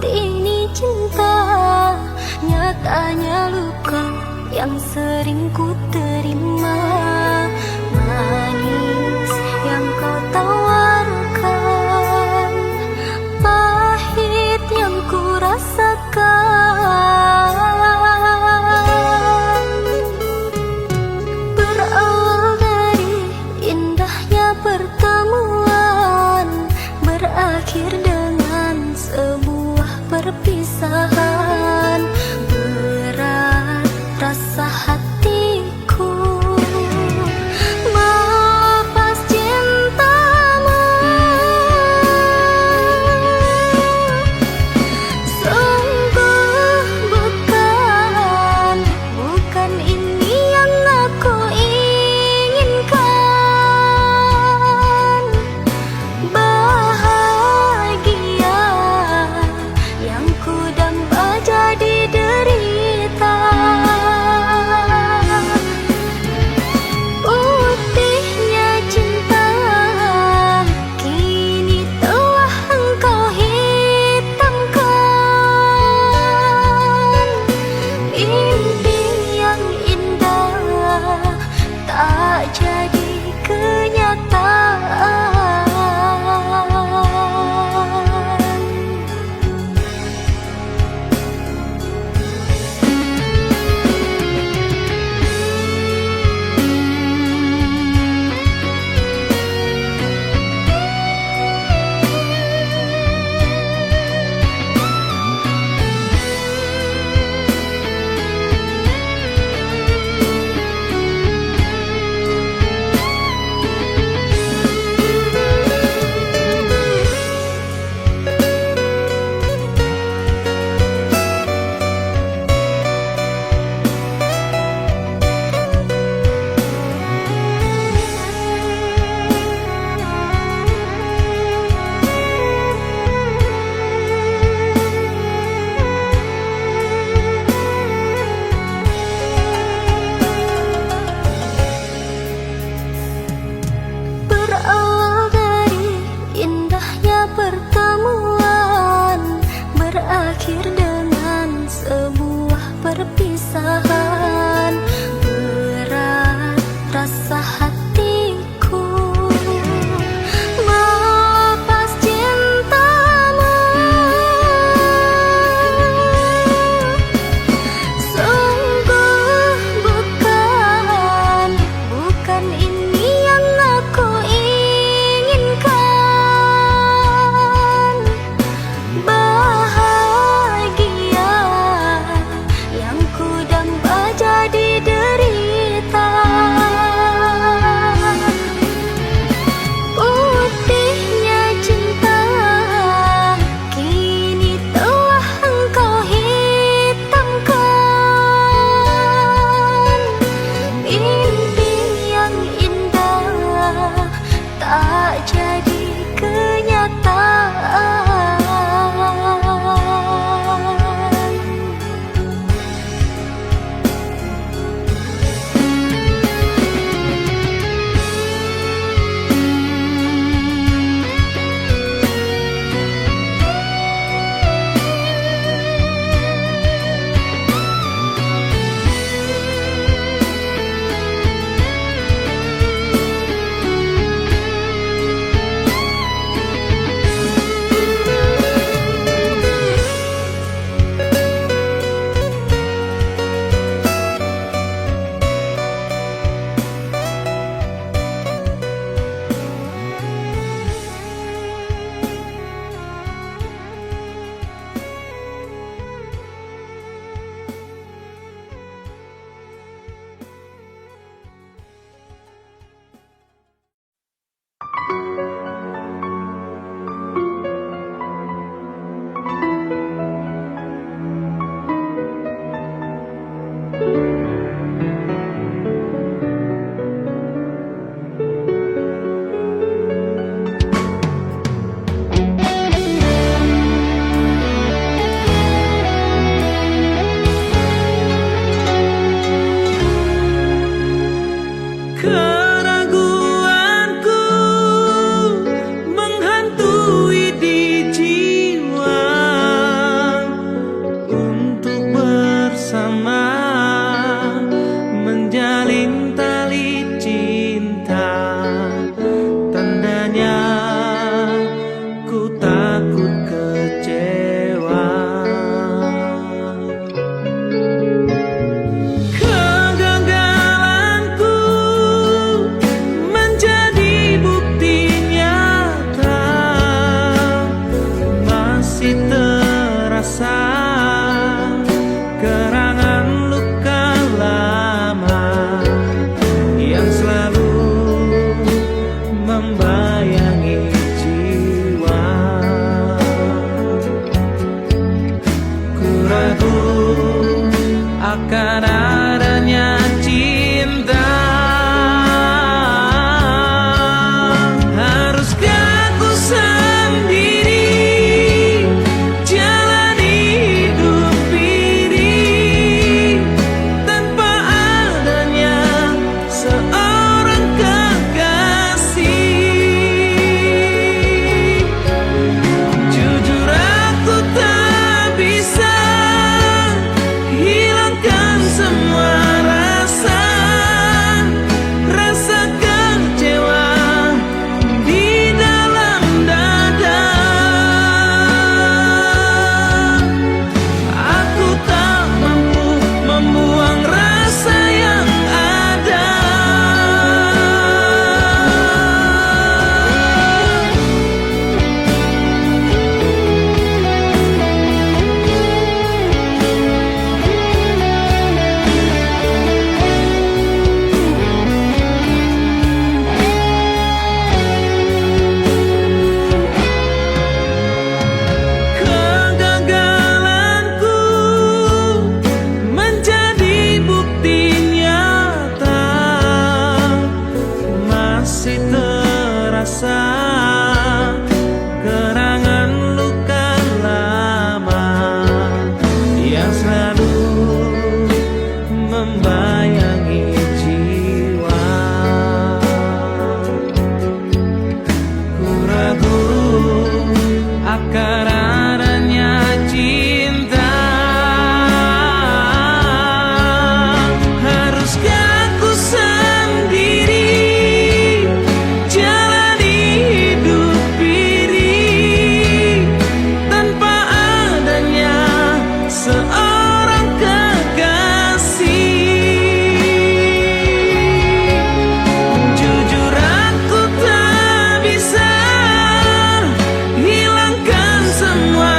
ini cinta, nyatanya luka yang sering ku terima. Manis yang kau tawarkan, pahit yang ku rasakan. Berawal dari indahnya pertemuan, berakhir dengan sebuah perpisahan. Berat rasa hatiku akan adanya cinta. Haruskah ku sendiri jalani hidup ini tanpa adanya seorang kekasih? Jujur aku tak bisa hilangkan semua rasa kecewa di dalam dada. Aku tak mampu membuang rasa yang ada. Kegagalanku menjadi bukti nyata, masih terasa kenangan luka lama yang selalu membayangi jiwa. Ku ragu akan adanya cinta. Haruskah ku sendiri jalani hidup ini tanpa adanya seorang kekasih? Jujur aku tak bisa hilangkan semua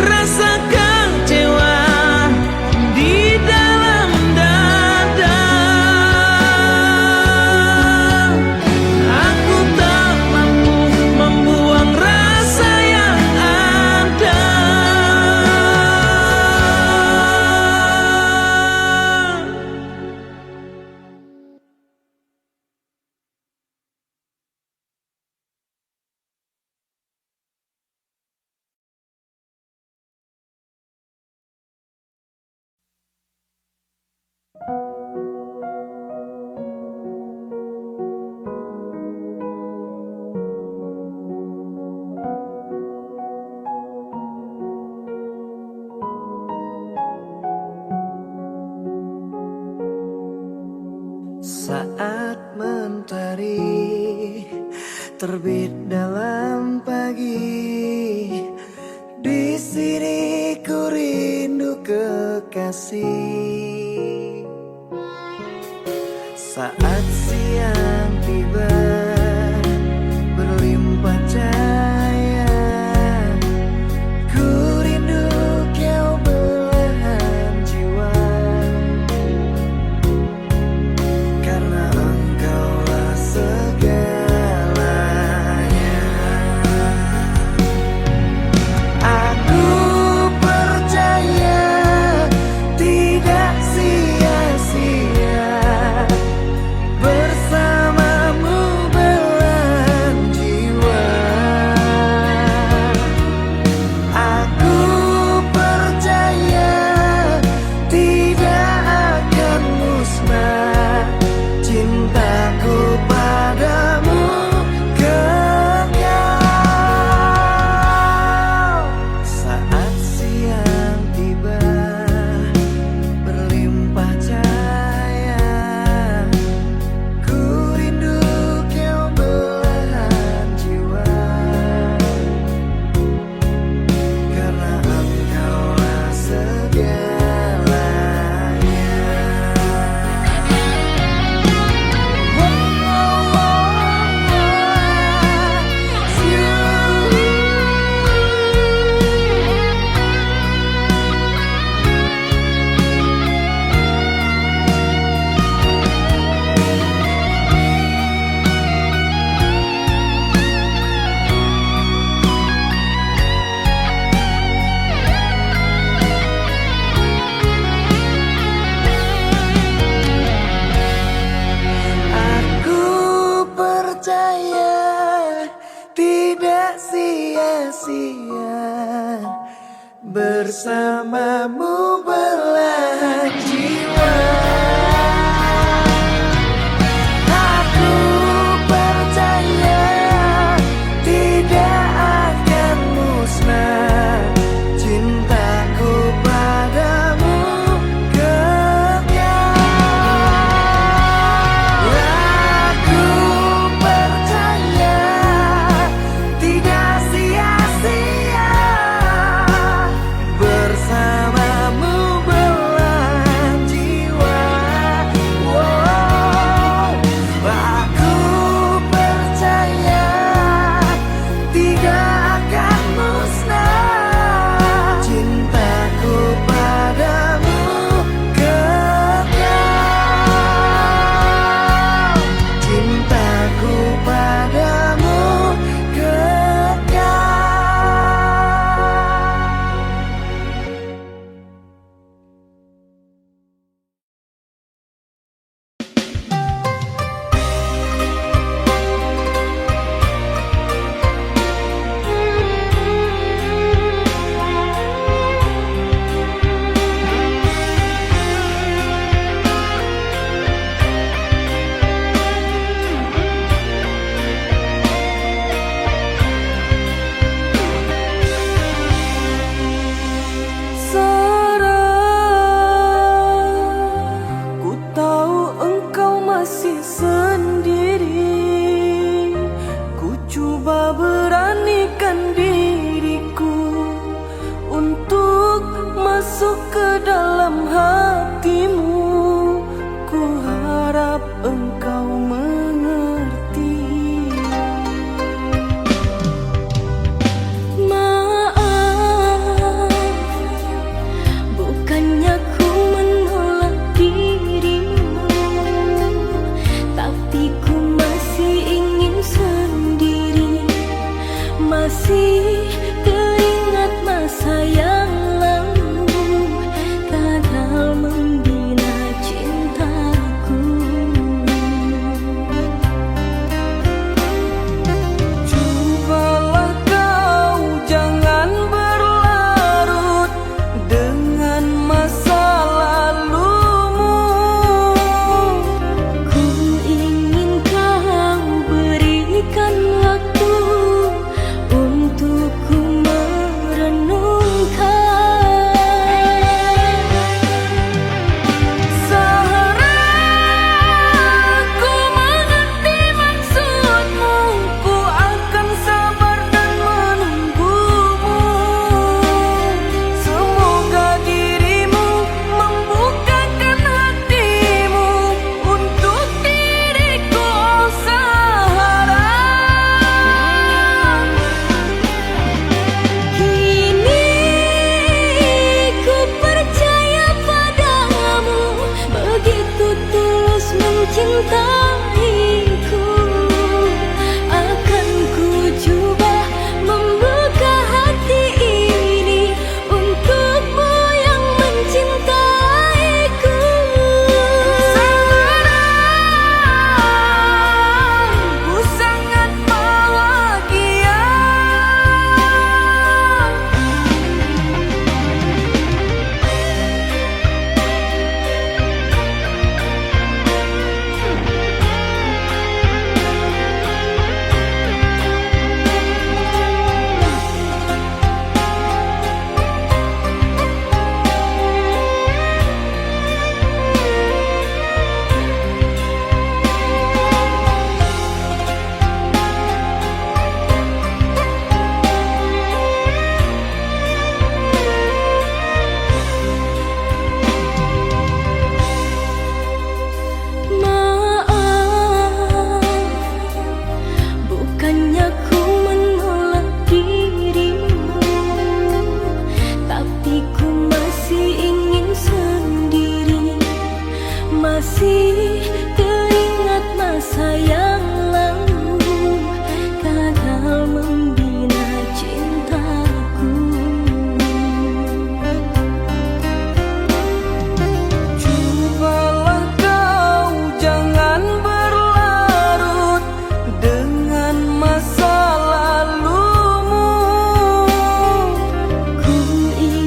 rasa kecewa di dalam dada. Aku tak mampu membuang rasa yang ada. Saat mentari terbit dalam pagi, di sini ku rindu kekasih. Saat siang tiba berlimpah cahaya, ku rindu kau belahan jiwa. Karena engkaulah segalanya. Aku percaya tidak sia-sia bersamamu belahan jiwa. Aku percaya tidak akan musnah cintaku padamu kekal. Aku percaya tidak sia-sia bersamamu belahan jiwa. Wow. Aku percaya tidak akan musnah cintaku padamu kekal. Cintaku padamu kekal. Sarah, ku tahu engkau masih sendiri. Ku coba beranikan diriku untuk masuk ke dalam hatimu. Ku harap engkau mengerti. Maaf, bukannya ku menolak dirimu, tapi ku masih ingin sendiri. Masih teringat masa yang lalu, gagal membina cintaku. Cobalah kau jangan berlarut dengan masa lalumu. Ku ingin kau berikan waktu untuk ku merenungkan. Sarah, ku mengerti maksudmu. Ku akan sabar dan menunggumu. Semoga dirimu membukakan hatimu untuk diriku, oh Sarah. Kini ku percaya padamu, begitu tulus mencintaiku. Akan ku coba membuka hati ini untukmu yang mencintaiku. Sarah, ku sangat bahagia. Maaf, bukannya ku menolak dirimu, tapi ku masih ingin sendiri. Masih teringat masa yang lalu, gagal membina cintaku. Cobalah kau jangan berlarut dengan masa lalumu. Ku ingin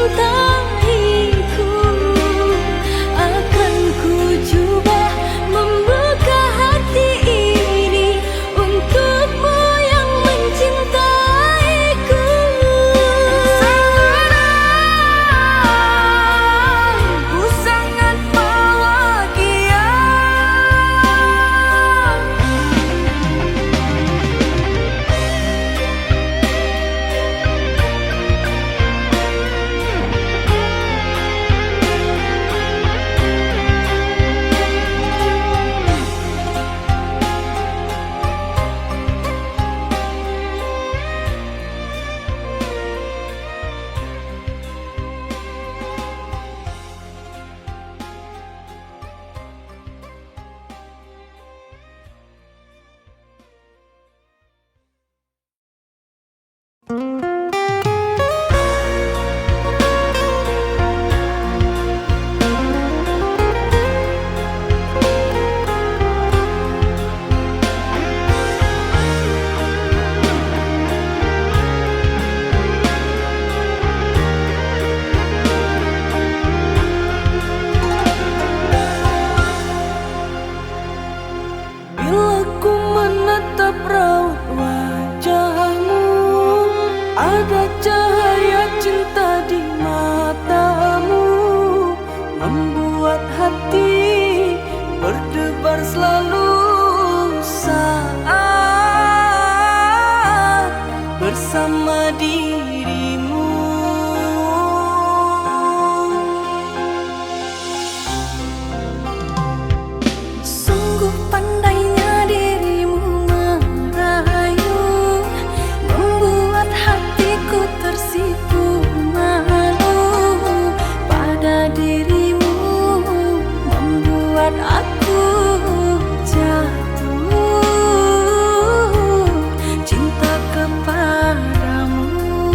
mencintaiku. Akan ku coba membuka hati ini untukmu yang mencintaiku. Sekarang ku sangat bahagia. Bila ku menatap raut wajahmu, ada cahaya cinta di matamu, membuat hati berdebar selalu saat bersama dirimu. Sungguh pandainya dirimu merayu, membuat hatiku tersipu malu pada dirimu, membuat aku jatuh cinta kepadamu.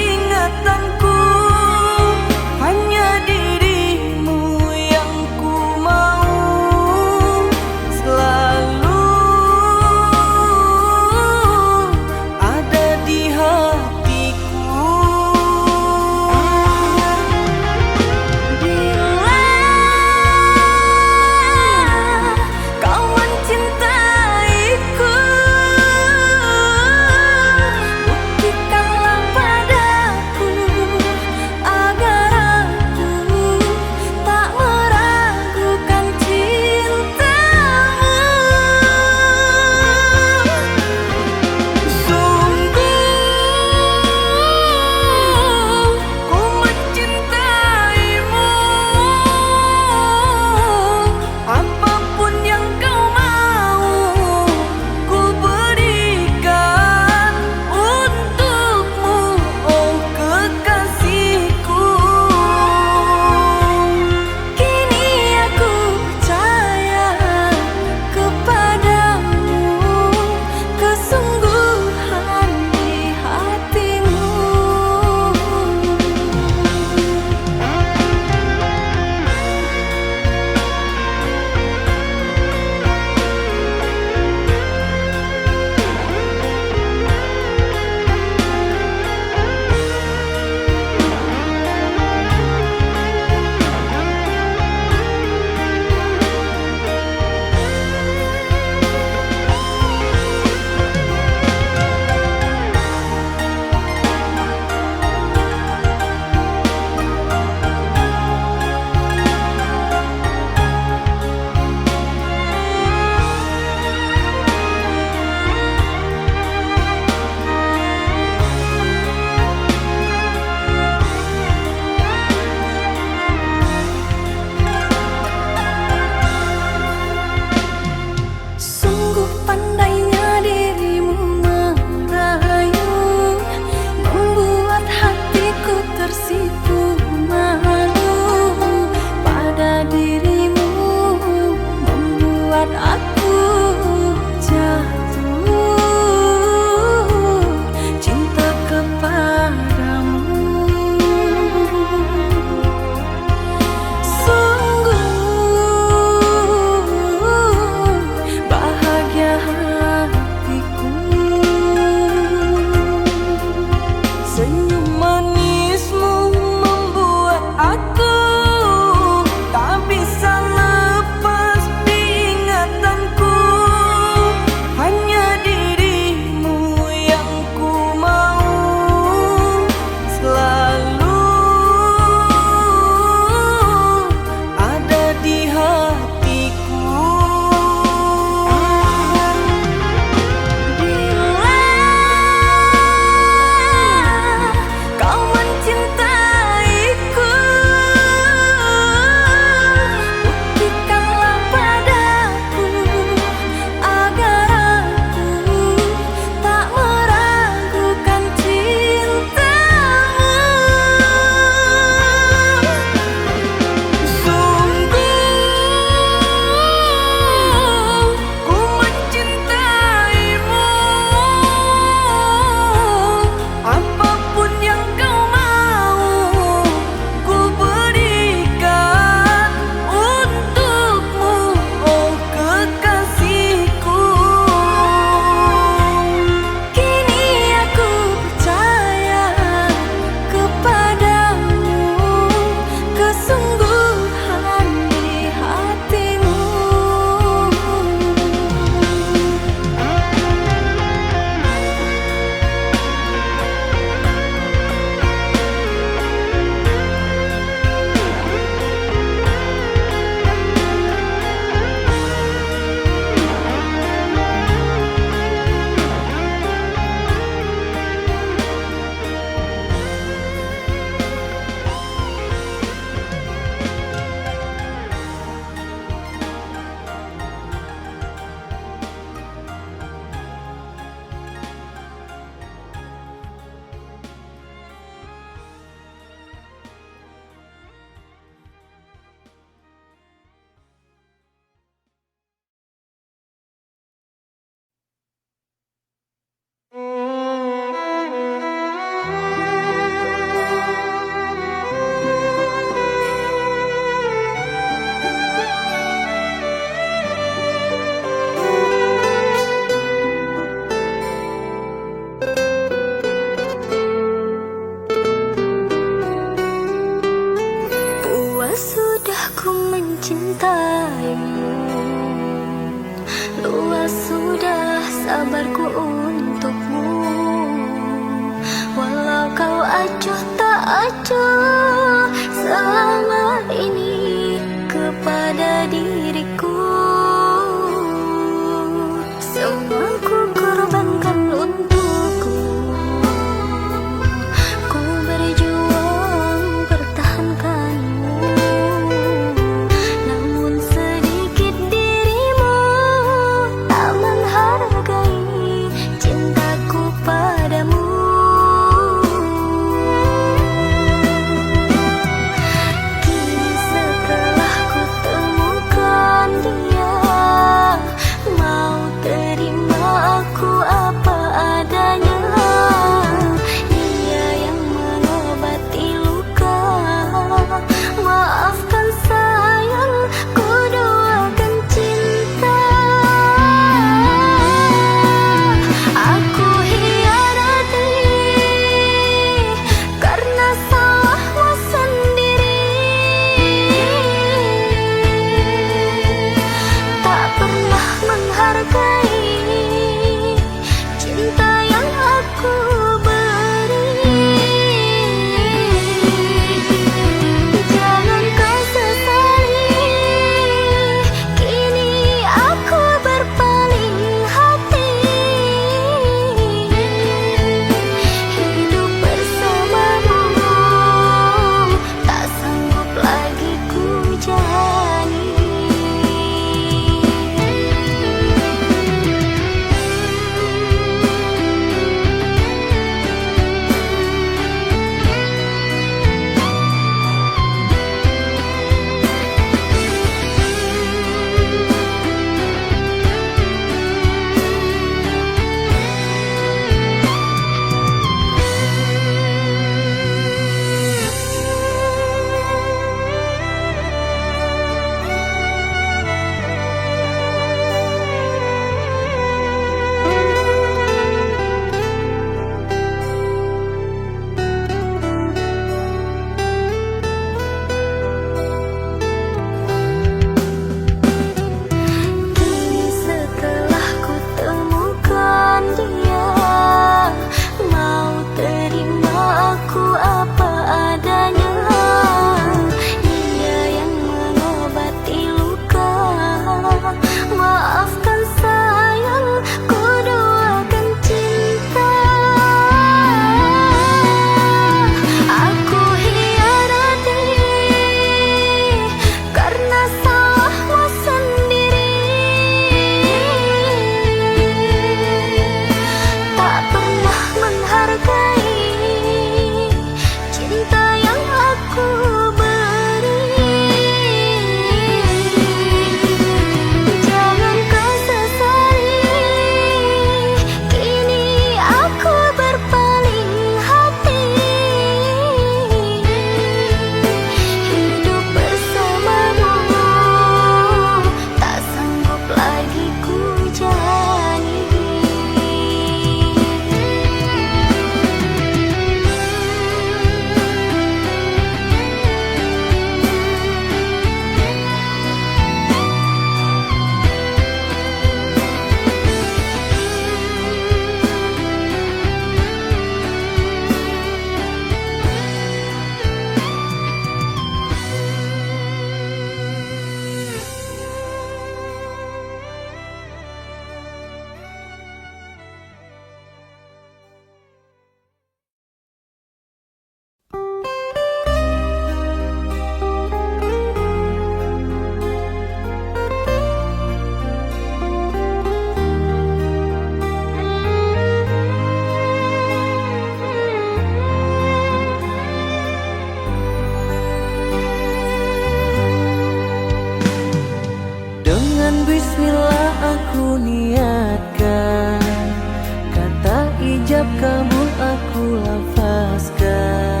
ijab kabul aku lafazkan.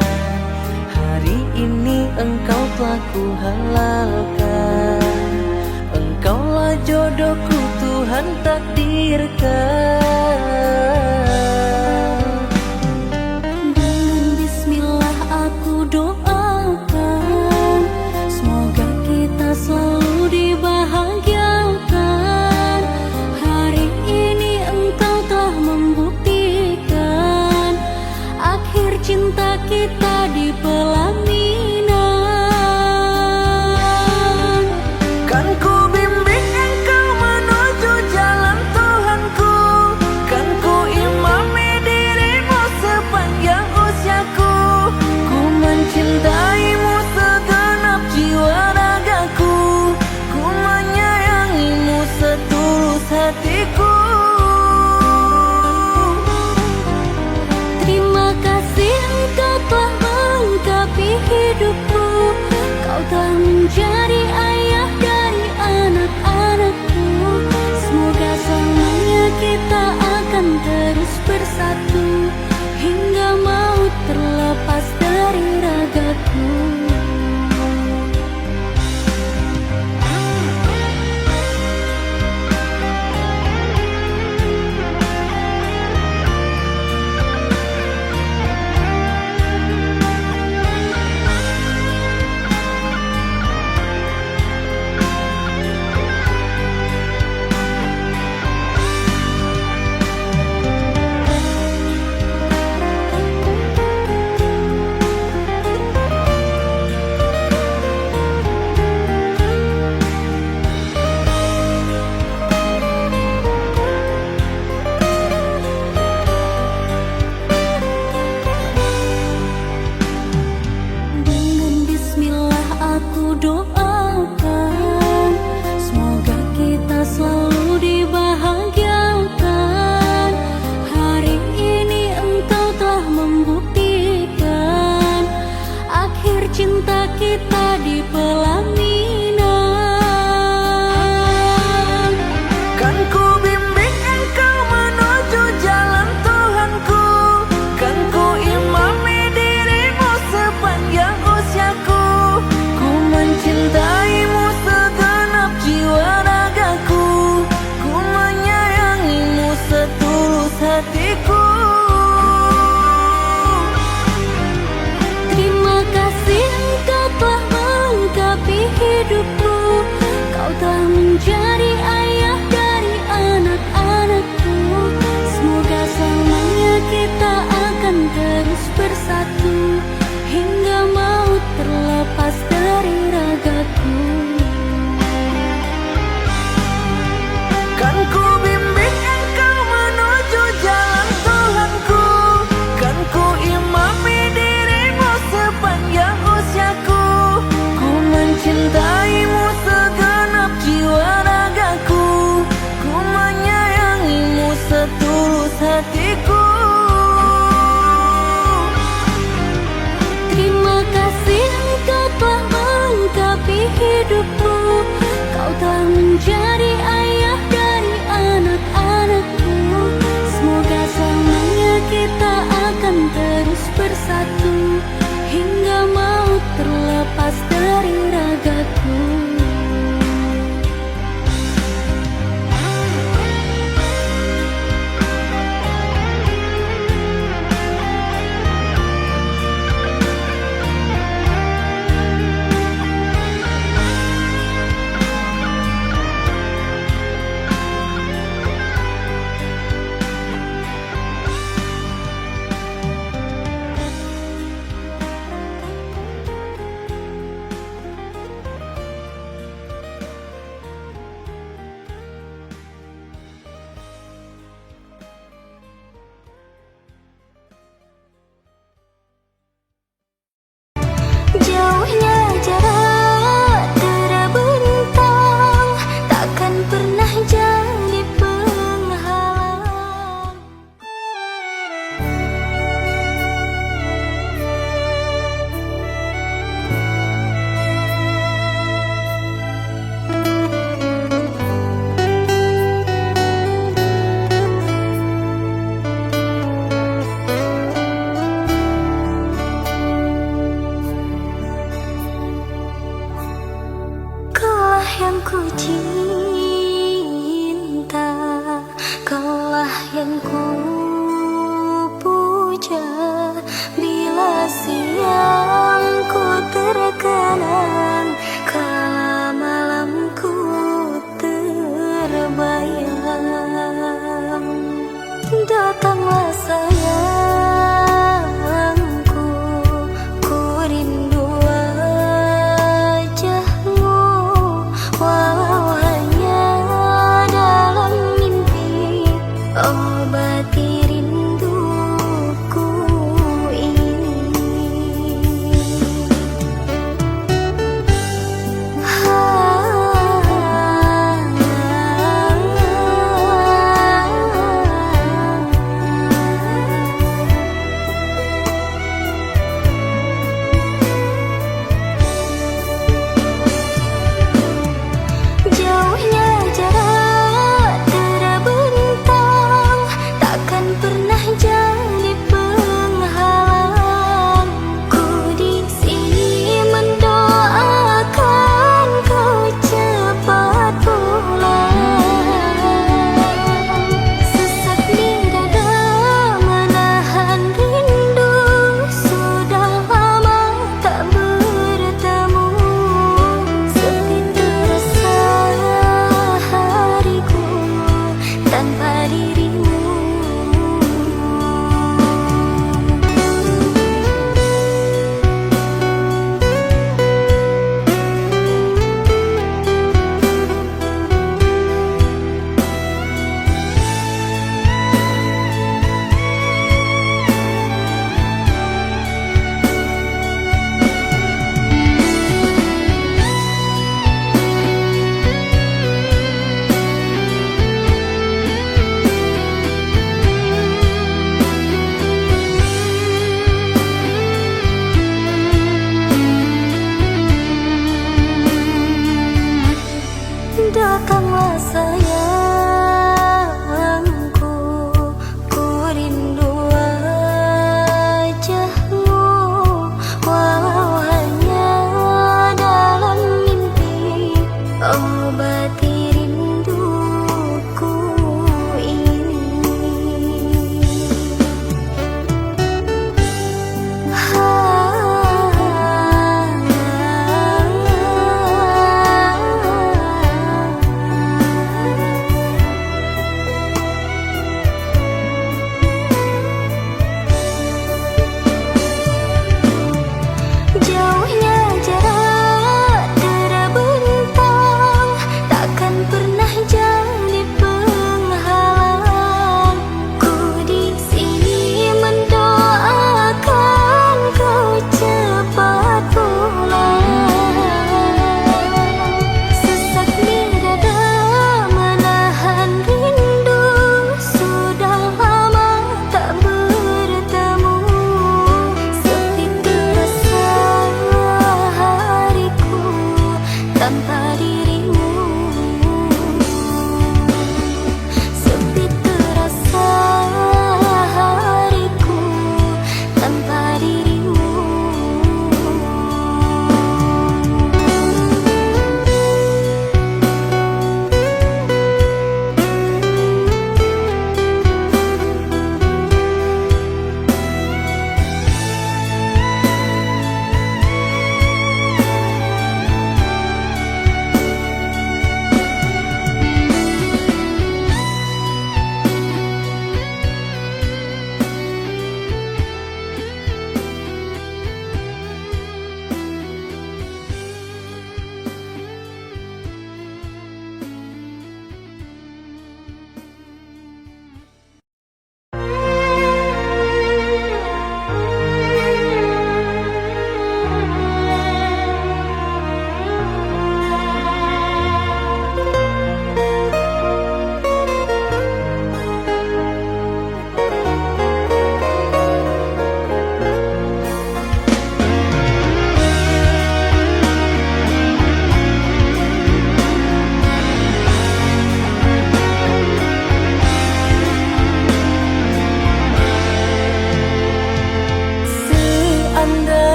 Hari ini engkau telah ku halalkan. Engkaulah jodohku Tuhan takdirkan. Dengan bismillah aku doakan, semoga kita selalu dibahagiakan. Hari ini engkau telah membuktikan akhir cinta kita di pelaminan. Kan ku bimbing engkau menuju jalan Tuhanku, kan sayangku, ku rindu wajahmu, walau hanya dalam mimpi. Obati rinduku ini.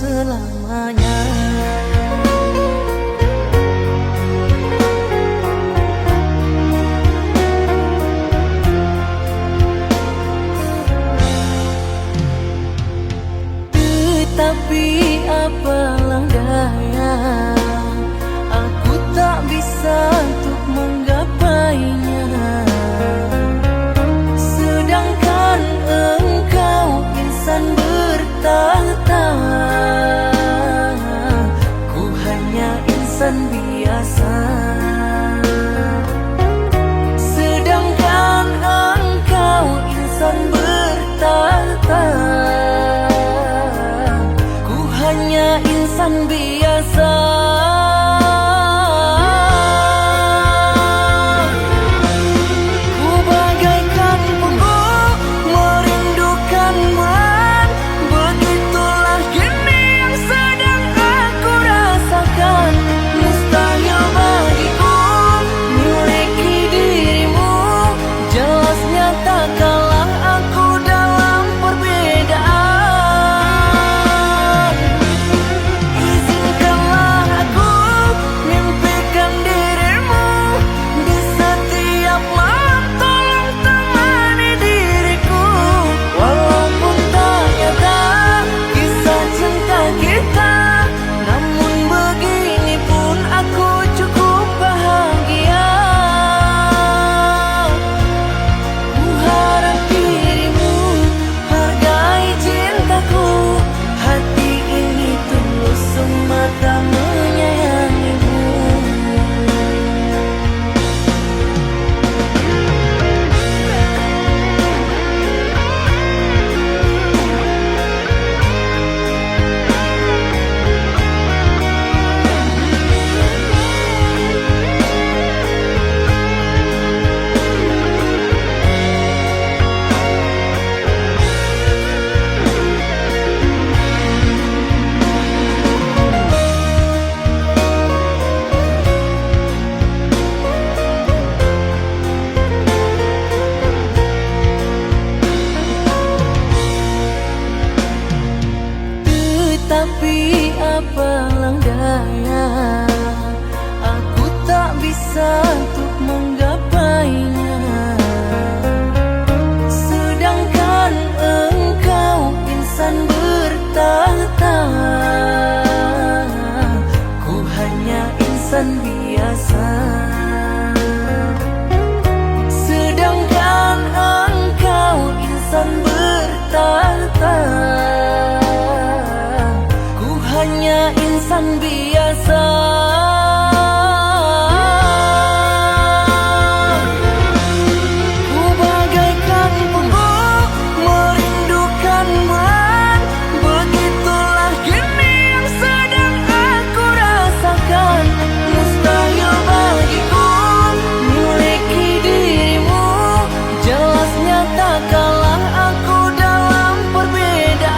selamanya. Tetapi apalah daya, aku tak bisa untuk menggapainya. Sedangkan engkau insan bertahta, ku hanya insan biasa. Sedangkan engkau insan bertahta, ku hanya insan biasa. Ku bagaikan pungguk merindukanmu, begitulah kini yang sedang aku rasakan. Mustahil bagiku miliki dirimu, jelas nyata kalah aku dalam perbedaan. Izinkanlah aku mimpikan dirimu di setiap malam, tolong temani diriku. Walaupun tak nyata kisah cinta kita, namun begini pun aku cukup bahagia. Ku harap dirimu hargai cintaku, hati ini tulus semata menyayangimu. Tetapi apalah daya, aku tak bisa untuk menggapainya. Sedangkan engkau insan bertahta, ku hanya insan biasa. Sedangkan engkau insan bertahta, ku hanya insan biasa. Ku bagaikan pungguk merindukanmu, begitulah kini yang sedang aku rasakan. Mustahil bagiku miliki dirimu, jelas nyata kalah aku dalam perbedaan.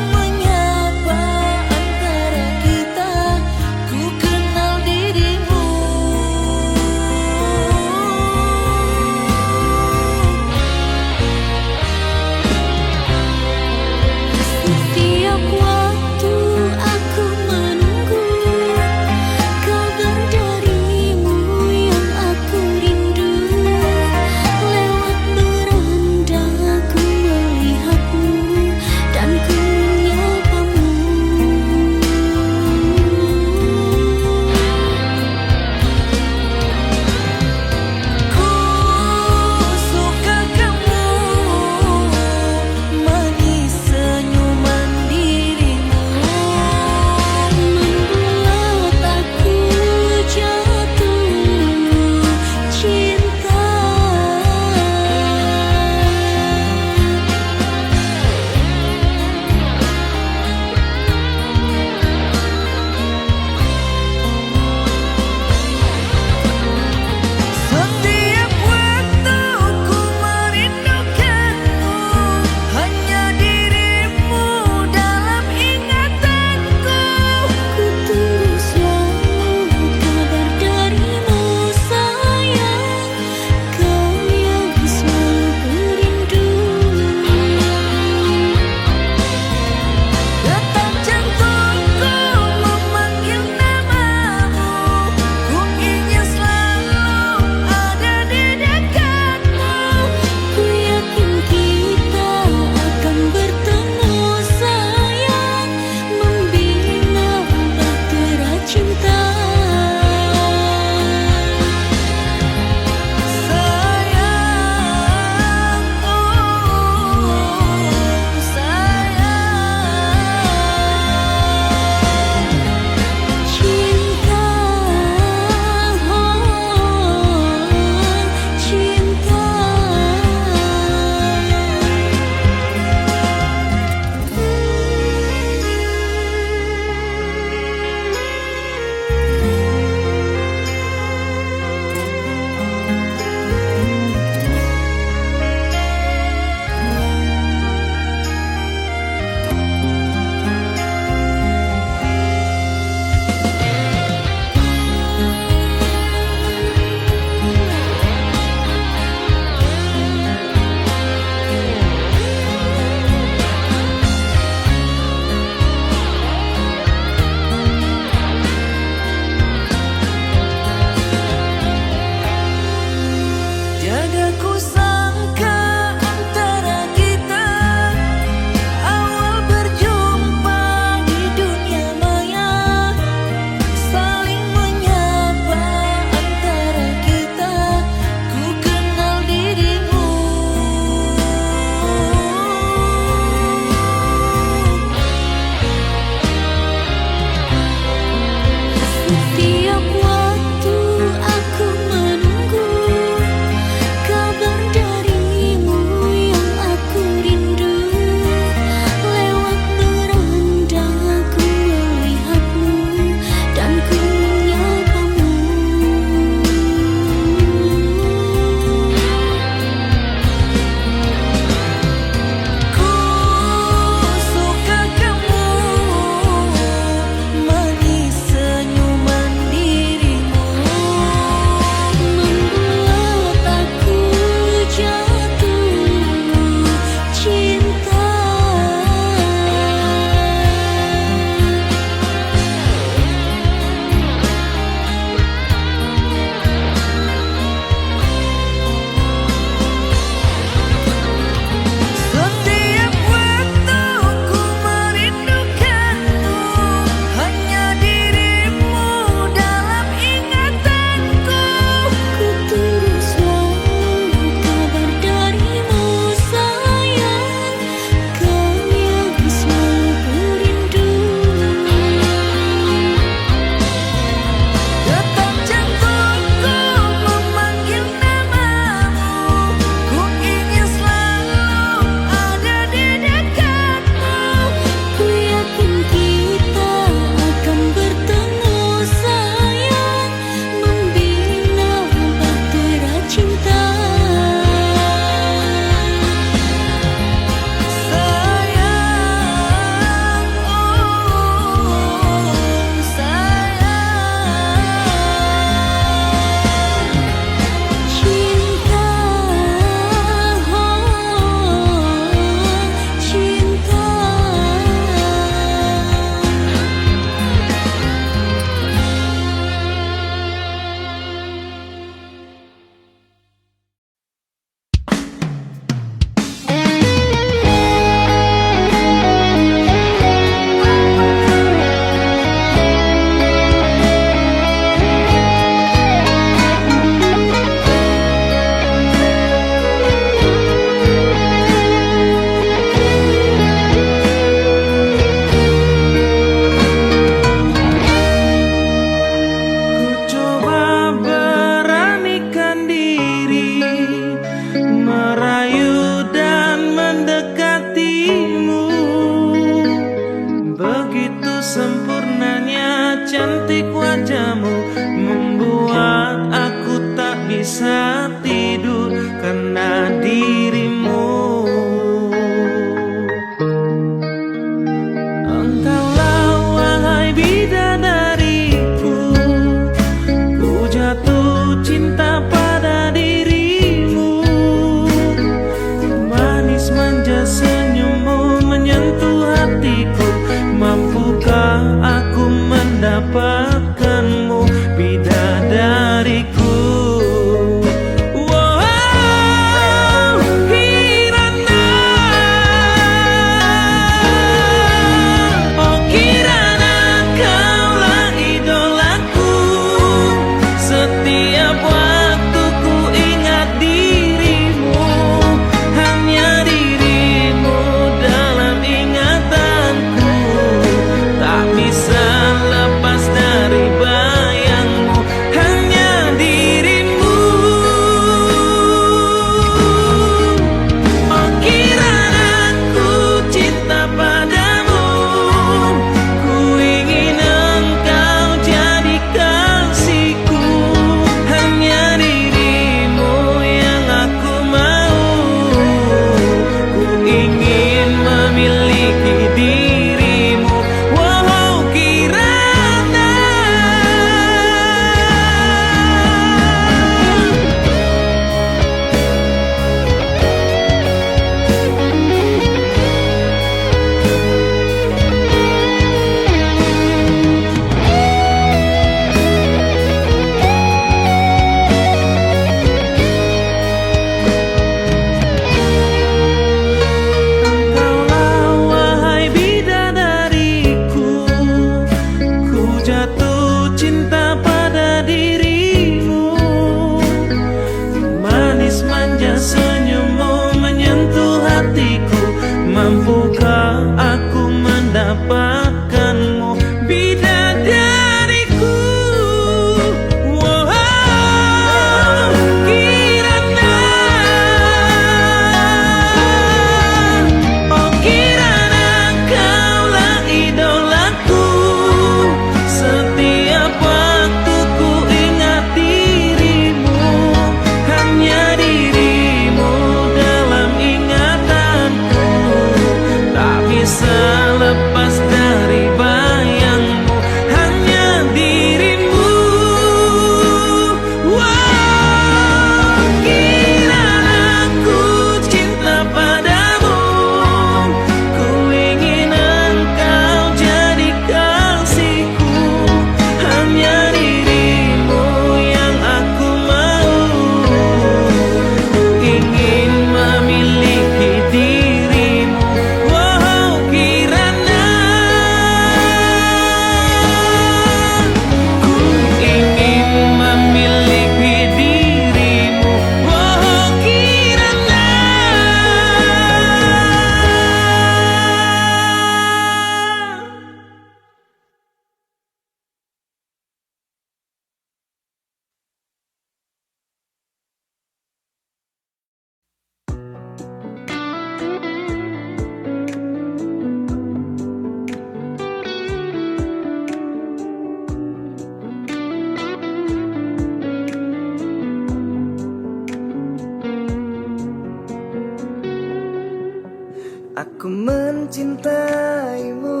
Aku mencintaimu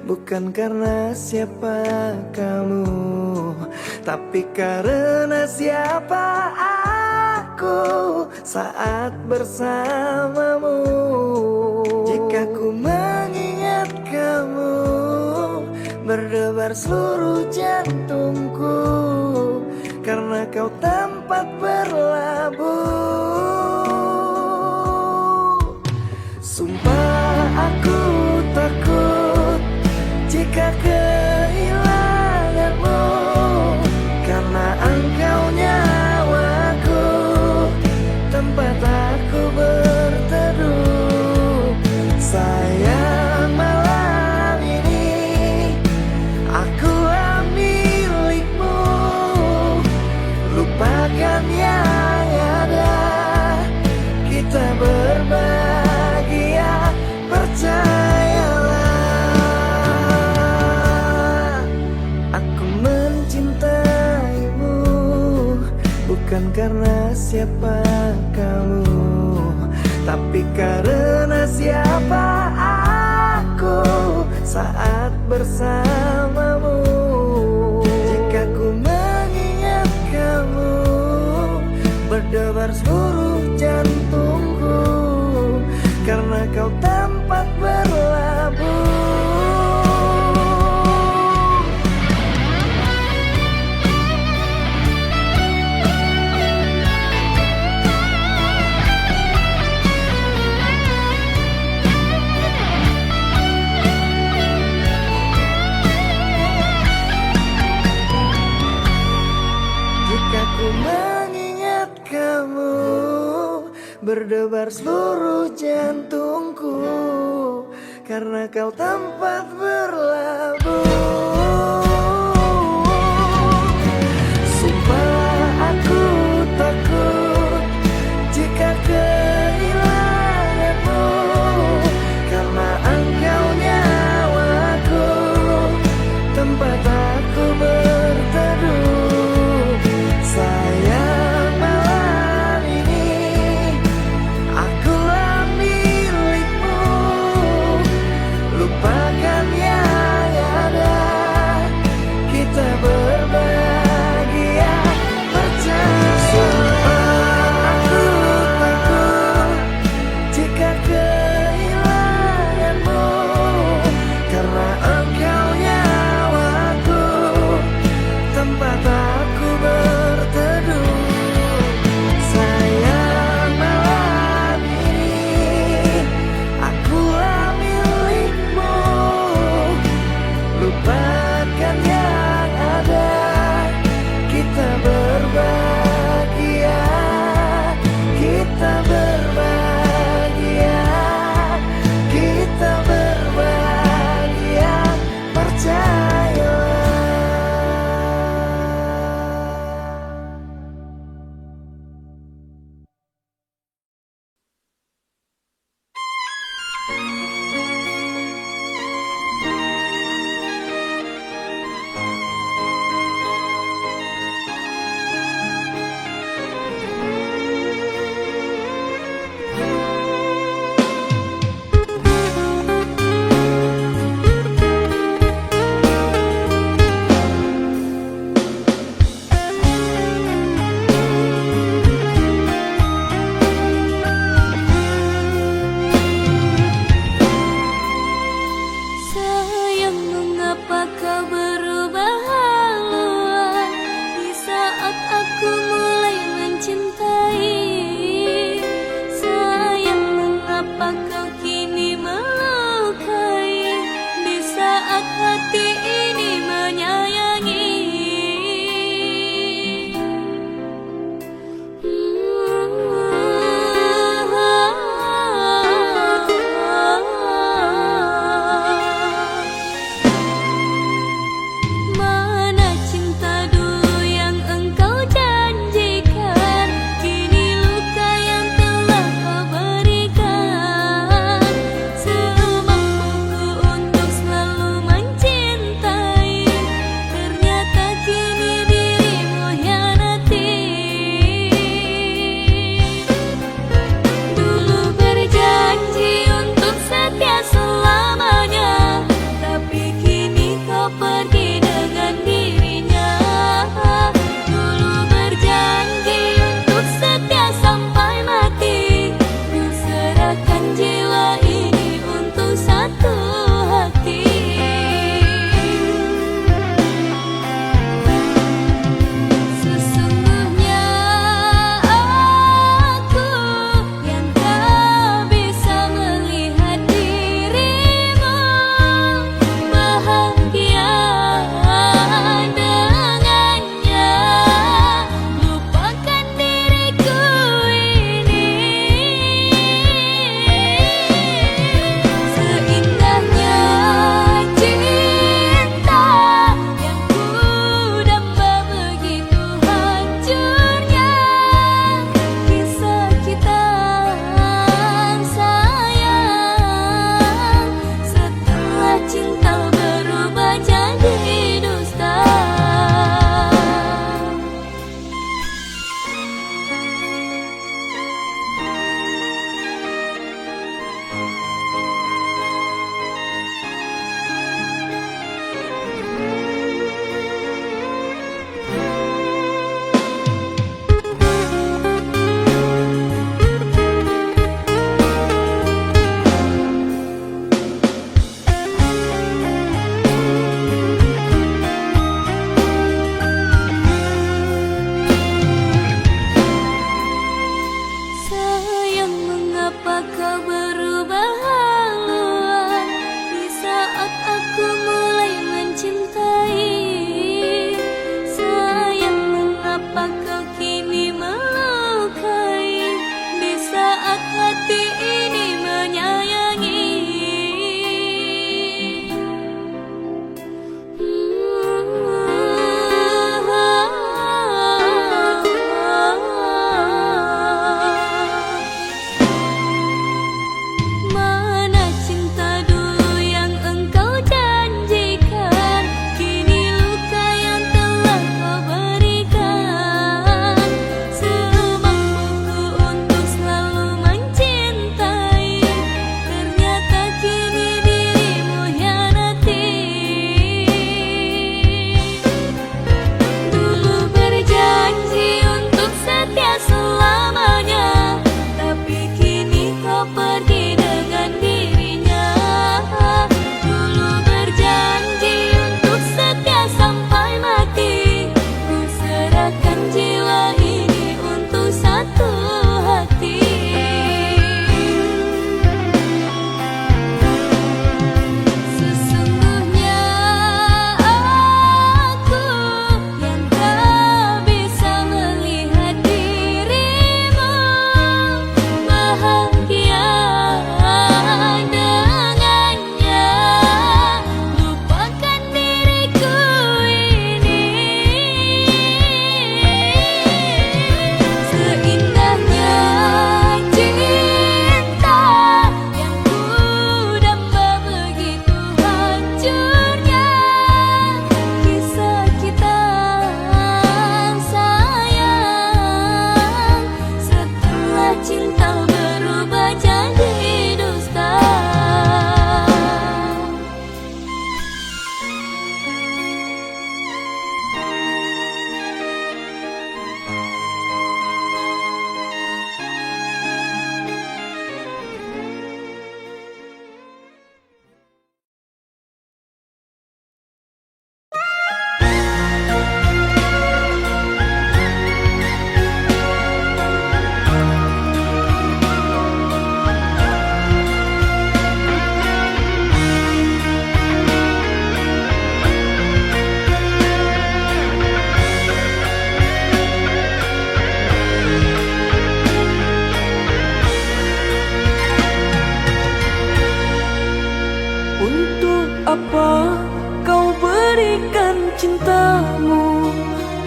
bukan karena siapa kamu, tapi karena siapa aku saat bersamamu. Jika ku mengingat kamu, berdebar seluruh jantungku, karena kau tempat berlabuh. Sumpah aku takut jika kehilanganmu, karena engkau nyawaku, tempat aku berteduh. Sayang, malam ini akulah milikmu. Lupakan yang ada, kita berbahagia, percayalah. Aku mencintaimu bukan karena siapa kamu, tapi karena siapa aku saat bersamamu. Jika ku mengingat kamu, berdebar seluruh jantungku, karena kau tempat berlabuh. Jika ku mengingat kamu, berdebar seluruh jantungku, karena kau tempat berlabuh. Sumpah aku takut jika kehilanganmu, karena engkau nyawaku, tempat aku berteduh. Sayang, malam ini akulah milikmu. Lupakan yang ada, kita berbahagia, percayalah. Aku takut jika kehilanganmu, karena engkau nyawaku, tempat aku berteduh. Sayang, malam ini akulah milikmu. Lupakan yang ada, kita berbahagia, kita berbahagia, kita berbahagia, percayalah.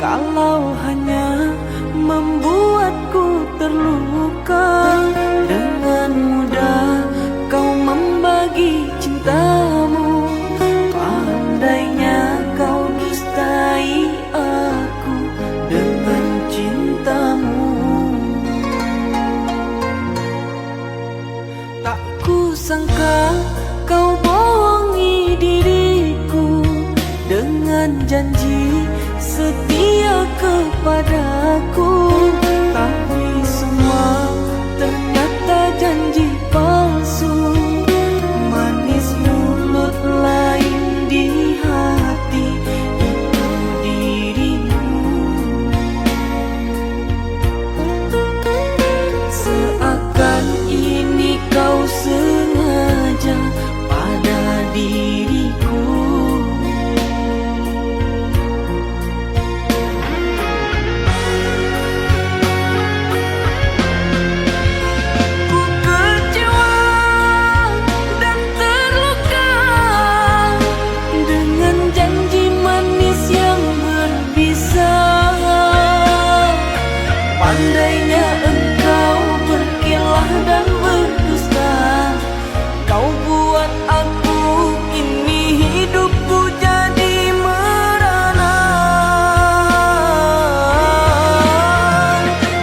Kalau hanya membuatku terluka, dengan mudah kau membagi cintamu. Pandainya kau dustai aku dengan cintamu. Tak kusangka kau bohongi diriku dengan janji setia kepadaku. Tapi semua ternyata janji palsu. Manis mulut lain di hati itu dirimu. Seakan ini kau sengaja pada diriku. Pandainya engkau berkilah dan berdusta. Kau buat aku ini hidupku jadi merana.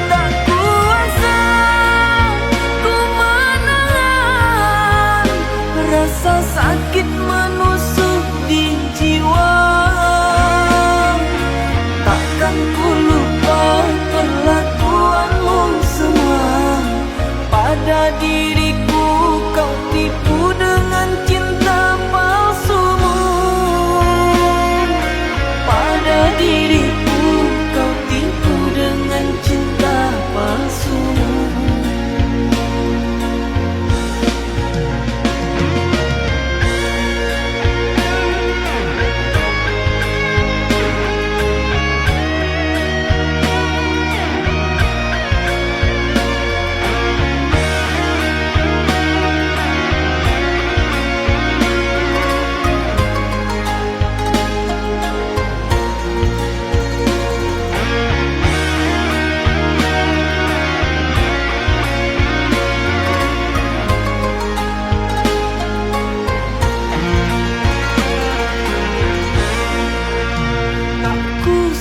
Tak kuasa ku menahan rasa sakit menusuk di jiwa. Takkan ku lupa perlakuanmu semua pada diriku. Kau tipu dengan cinta palsumu. Pada diriku kau tipu dengan cinta palsumu.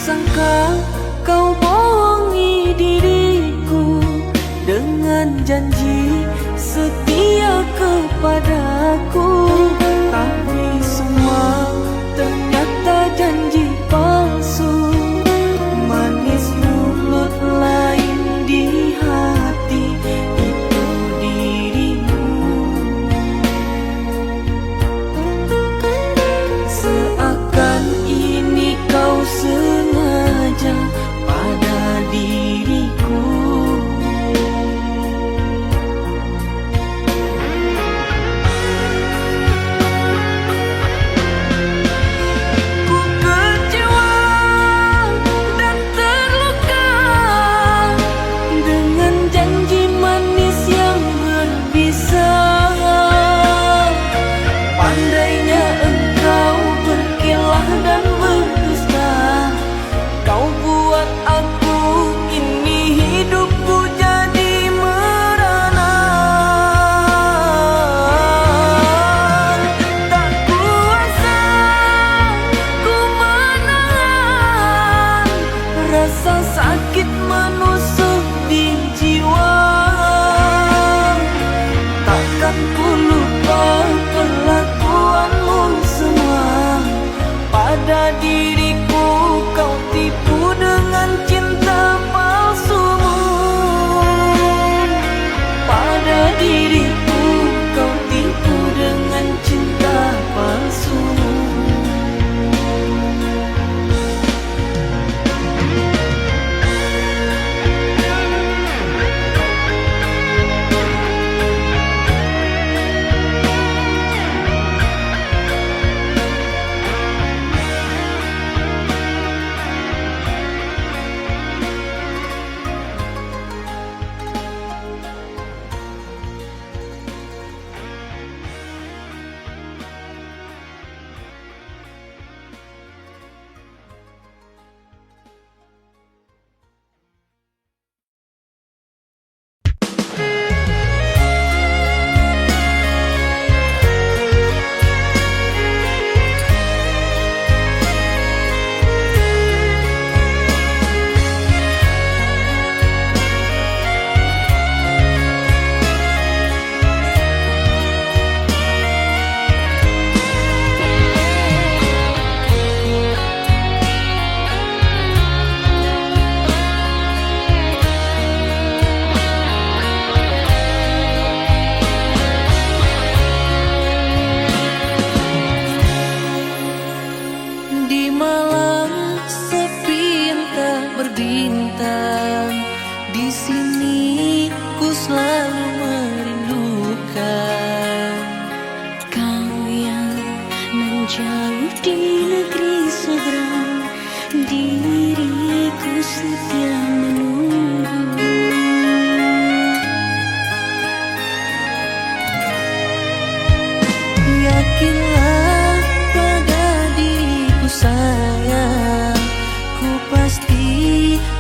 Sangka kau bohongi diriku dengan janji setia kepadaku. Tapi semua ternyata janji palsu. Manis mulut lain di hati itu dirimu. Seakan ini kau sengaja pada diriku. Ku kecewa dan terluka dengan janji manis yang berbisa. Pandainya engkau berkilah dan berdusta. Kau buat aku ini hidupku jadi merana. Tak kuasa ku menahan rasa sakit menusuk di jiwa. Takkan ku lupa perlakuanmu semua pada diriku. Kau tipu dengan cinta palsumu. Pada diriku kau tipu dengan cinta palsumu.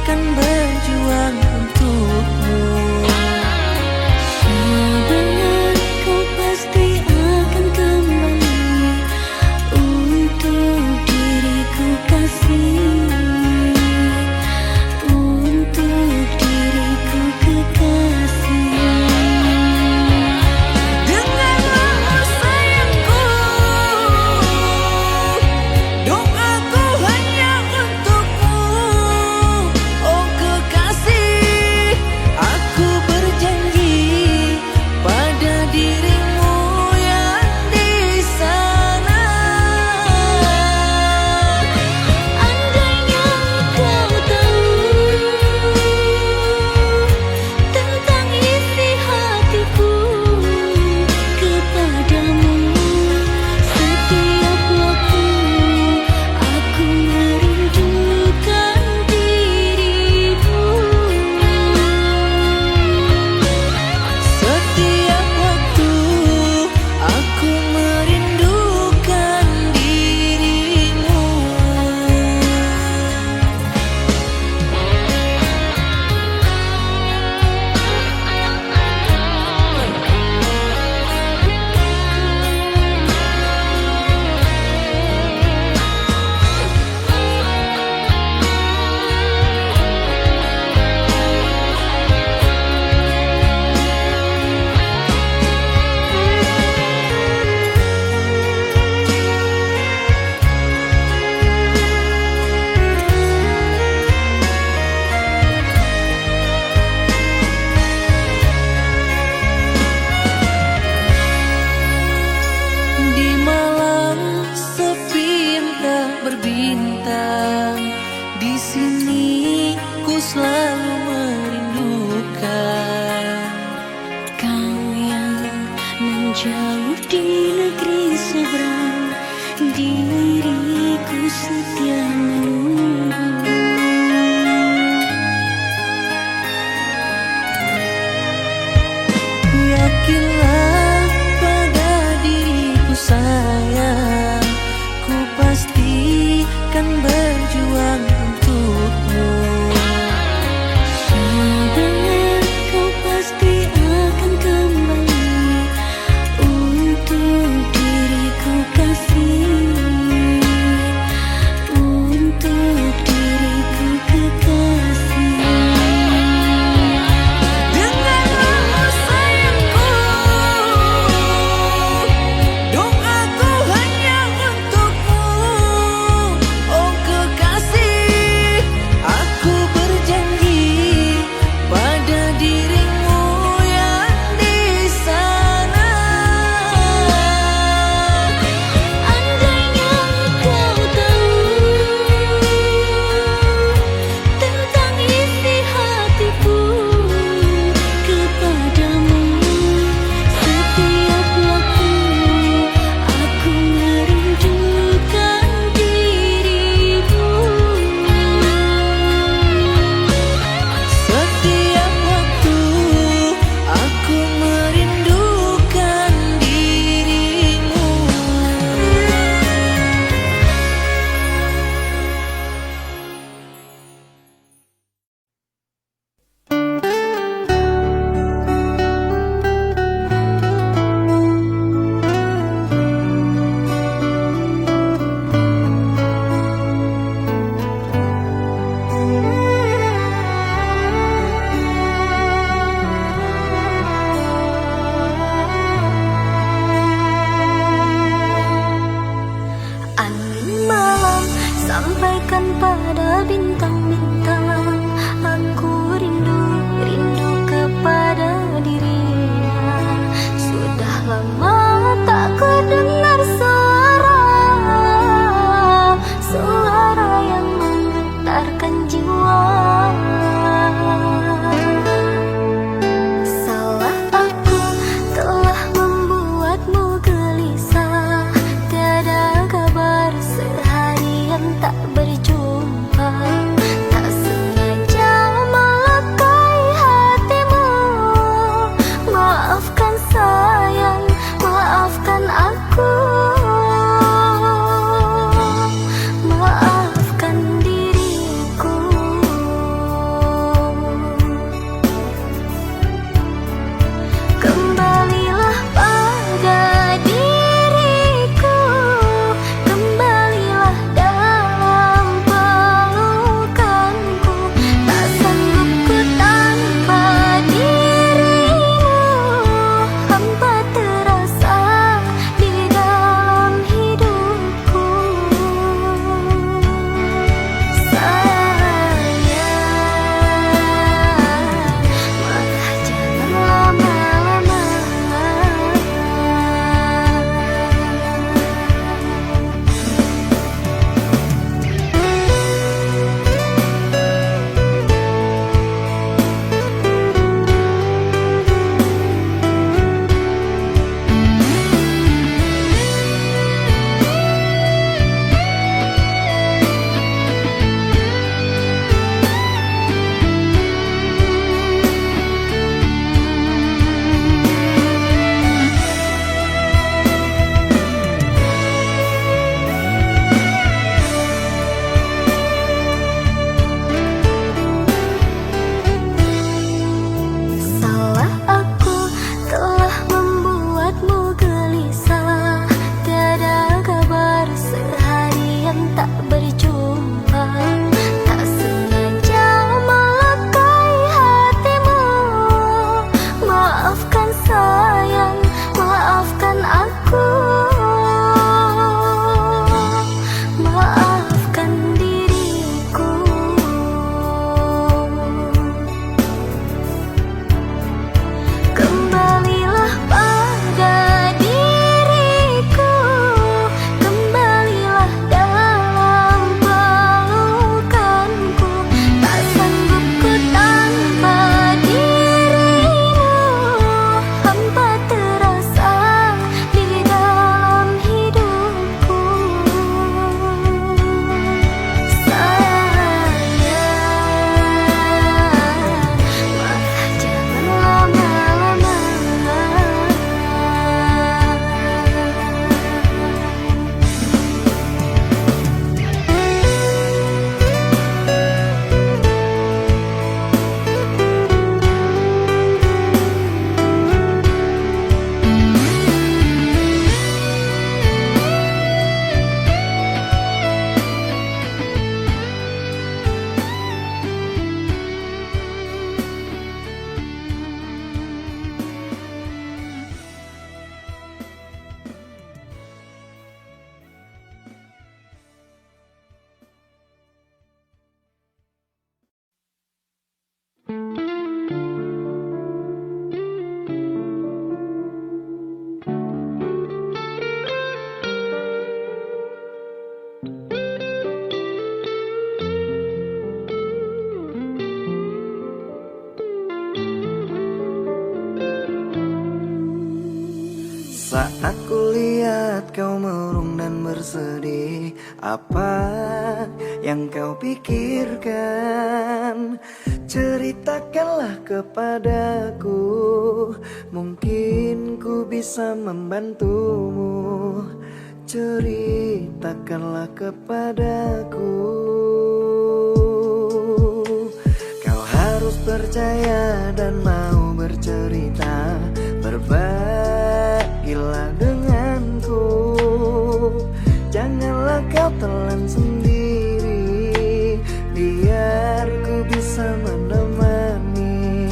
kan berjuang untukmu. Sabar, kau pasti akan kembali untuk diriku kasih, untuk diriku kekasih. Dengarlah sayangku, doaku hanya untukmu. Oh kekasih, aku berjanji pada dirimu yang di sana. Andainya kau tahu tentang isi hatiku kepadamu, setiap waktu aku merindukan dirimu. Setiap waktu aku merindukan dirimu. Di malam sepi yang tak berbintang, di sini ku selalu merindukan. Kau yang menjauh di negeri seberang, diriku setia menunggu. Yakinlah pada diriku sayang, ku pasti kan berjuang untukmu. Sabar, kau pasti akan kembali untuk diriku kasih, untuk diriku kekasih. Dengarlah sayangku, doaku hanya untukmu. Oh kekasih, aku berjanji pada dirimu yang di sana. Andainya kau tahu tentang isi hatiku kepadamu, setiap waktu aku merindukan dirimu. Setiap waktu aku merindukan dirimu. Angin malam sampaikan pada bintang-bintang, aku rindu, rindu kepada dirinya. Sudah lama tak ku dengar suara, suara yang menggetarkan jiwa. Salah aku telah membuatmu gelisah, tiada kabar seharian tak berjumpa. Tak sengaja melukai hatimu, maafkan sayang, maafkan aku, maafkan diriku. bersedih. Apa yang kau pikirkan? Ceritakanlah kepadaku, mungkin ku bisa membantumu. Ceritakanlah kepadaku. Kau harus percaya dan mau bercerita. Berbagilah denganku, janganlah kau telan sendiri. Biar ku bisa menemani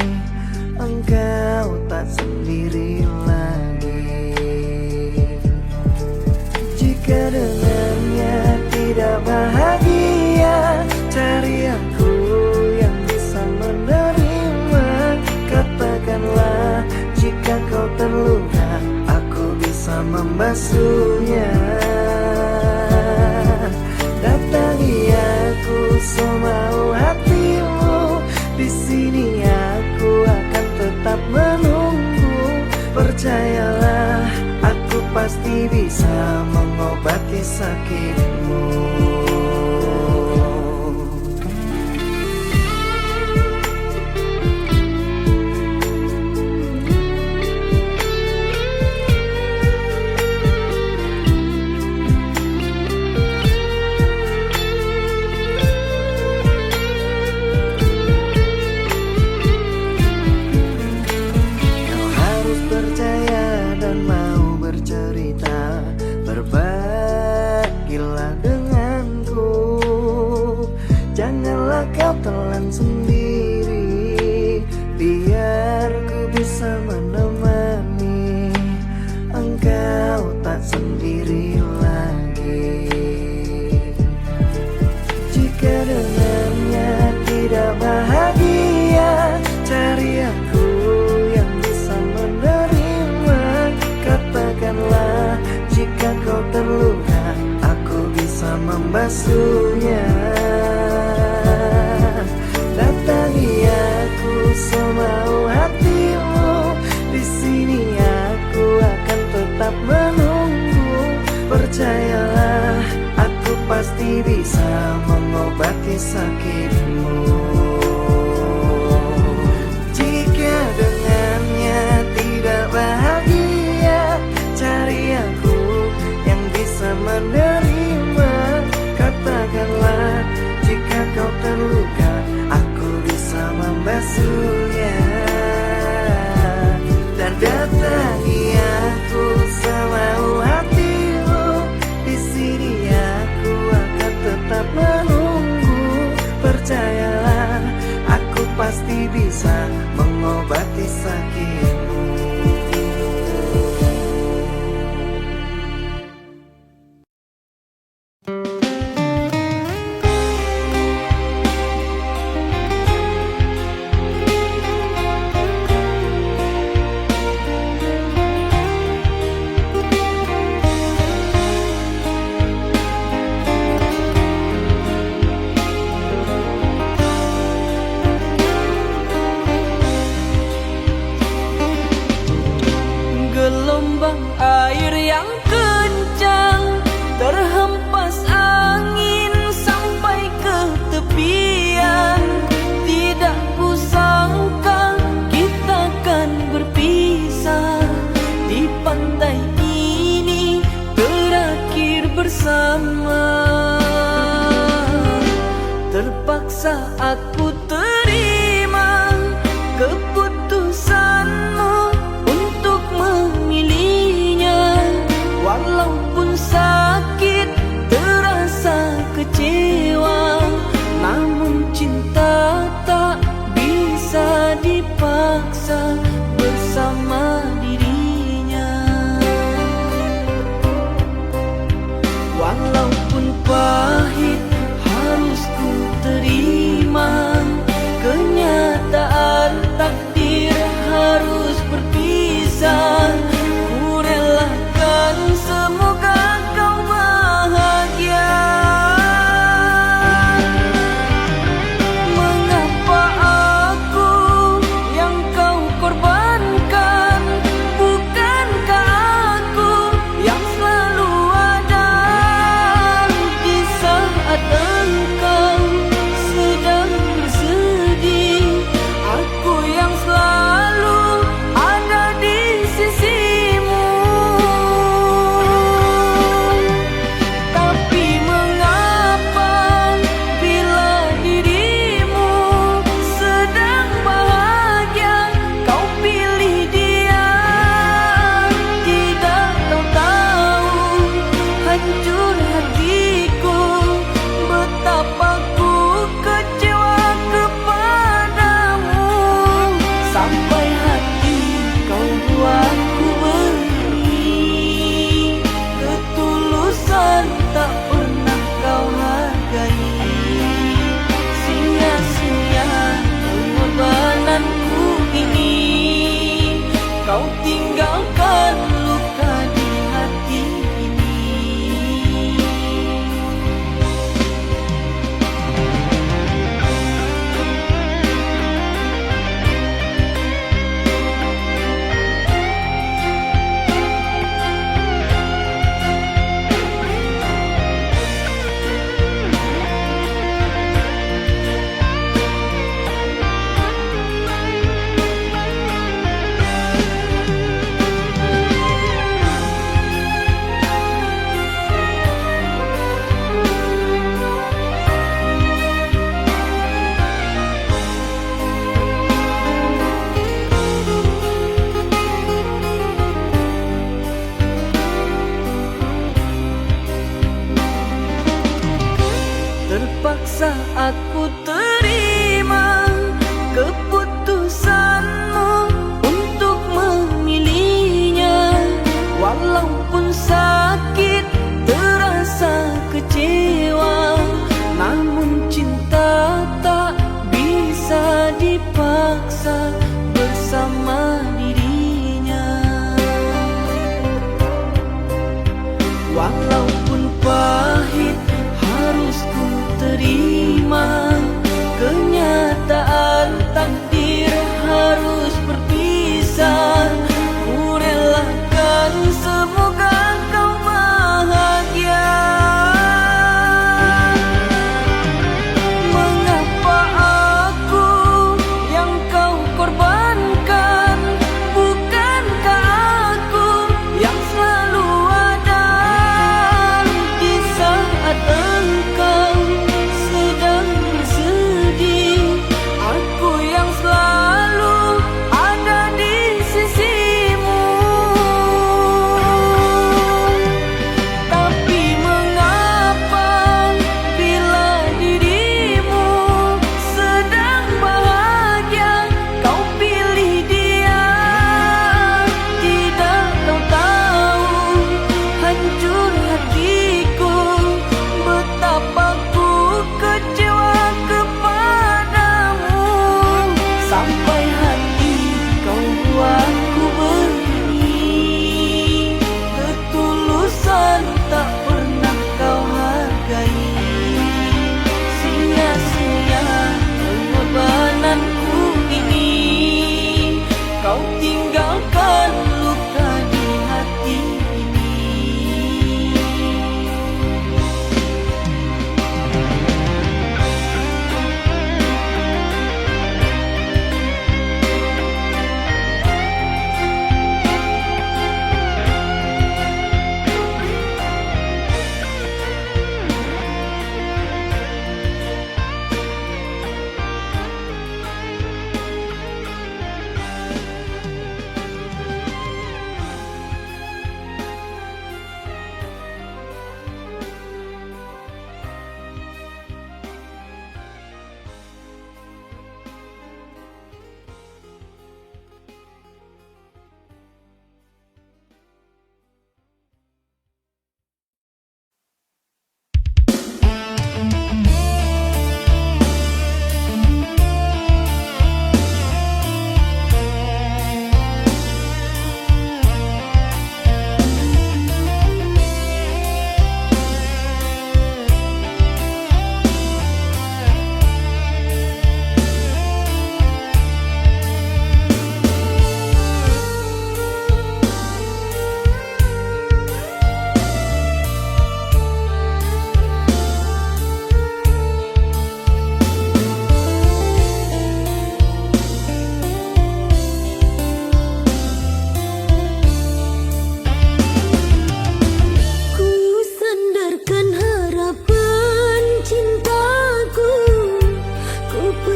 engkau tak sendiri lagi. Jika dengannya tidak bahagia, cari aku yang bisa menerima. Katakanlah jika kau terluka, aku bisa membasuhnya. Datangi aku semau hatimu, di sini aku akan tetap menunggu. Percayalah, aku pasti bisa mengobati sakitmu. Berbagilah denganku, janganlah kau telan sendiri. Biar ku bisa menemani engkau tak sendiri lagi. Jika dengannya tidak bahagia, cari aku yang bisa menerima. Katakanlah jika kau terluka, aku bisa membasuhnya. Datangi aku semau hatimu, di sini aku akan tetap menunggu. Percayalah, aku pasti bisa mengobati sakitmu. Jika dengannya tidak bahagia, cari aku yang bisa menerima. Katakanlah jika kau terluka, aku bisa membasuhnya. Dan datangi aku semau hatimu, di sini aku akan tetap menunggu. Percayalah, aku pasti bisa mengobati sakitmu. Gelombang air yang kencang terhempas angin sampai ke tepian. Tidak kusangka kita kan berpisah di pantai ini, terakhir bersama. Terpaksa aku terima keputusanmu untuk memilihnya. Walaupun sakit, terasa kecewa, namun cinta tak bisa dipaksa bersama dirinya. Walaupun pahit harus ku terima,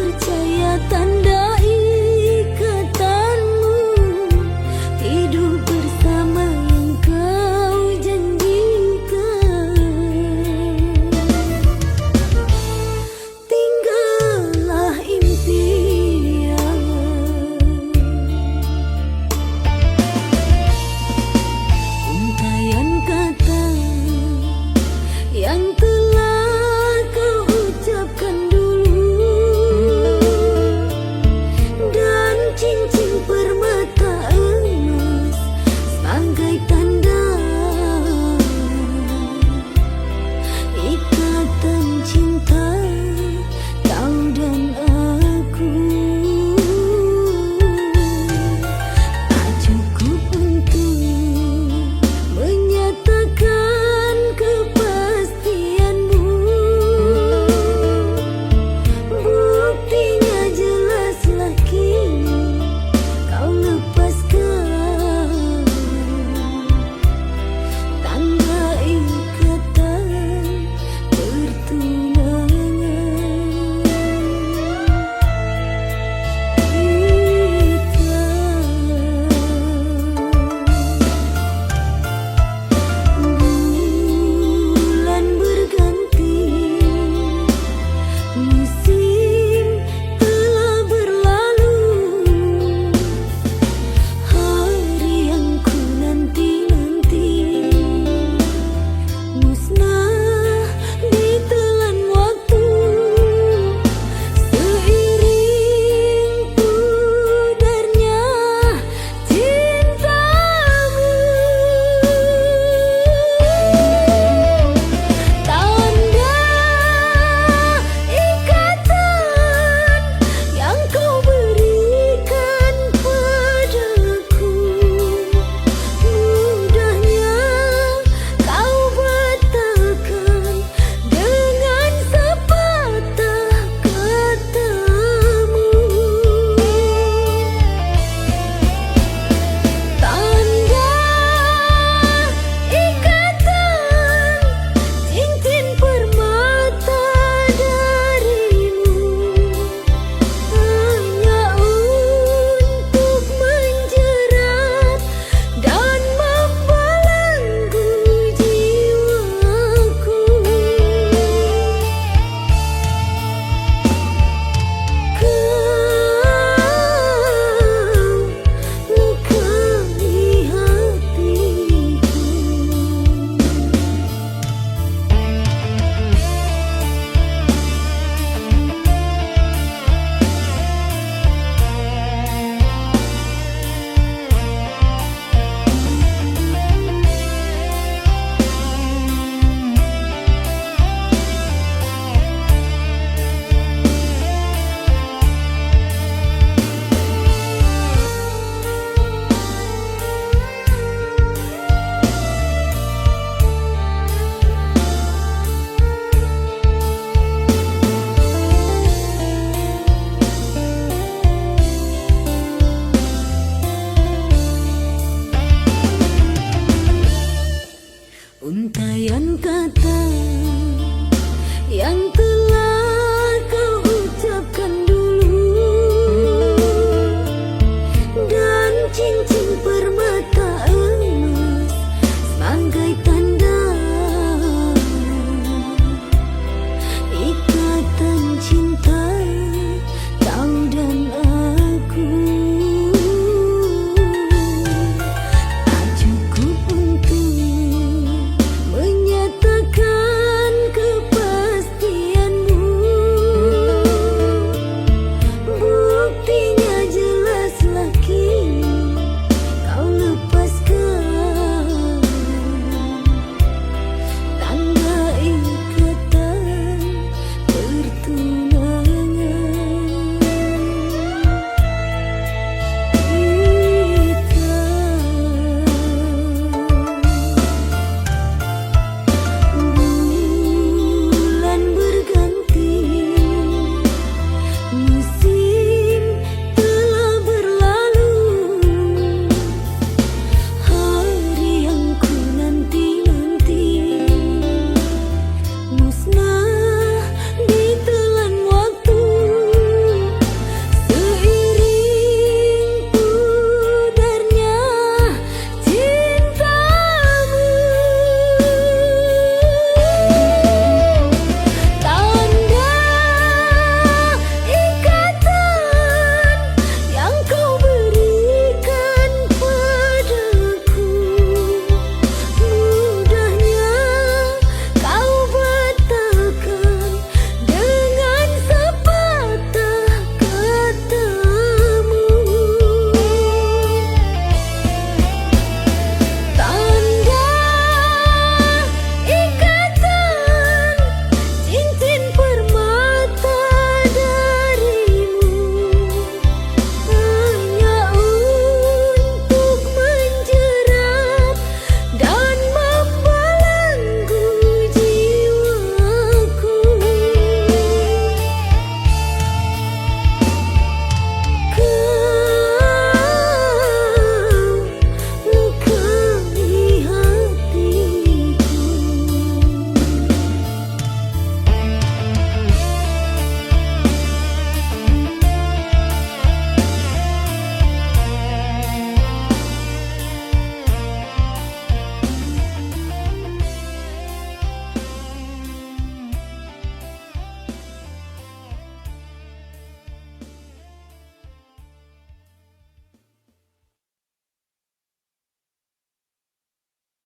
percaya tanda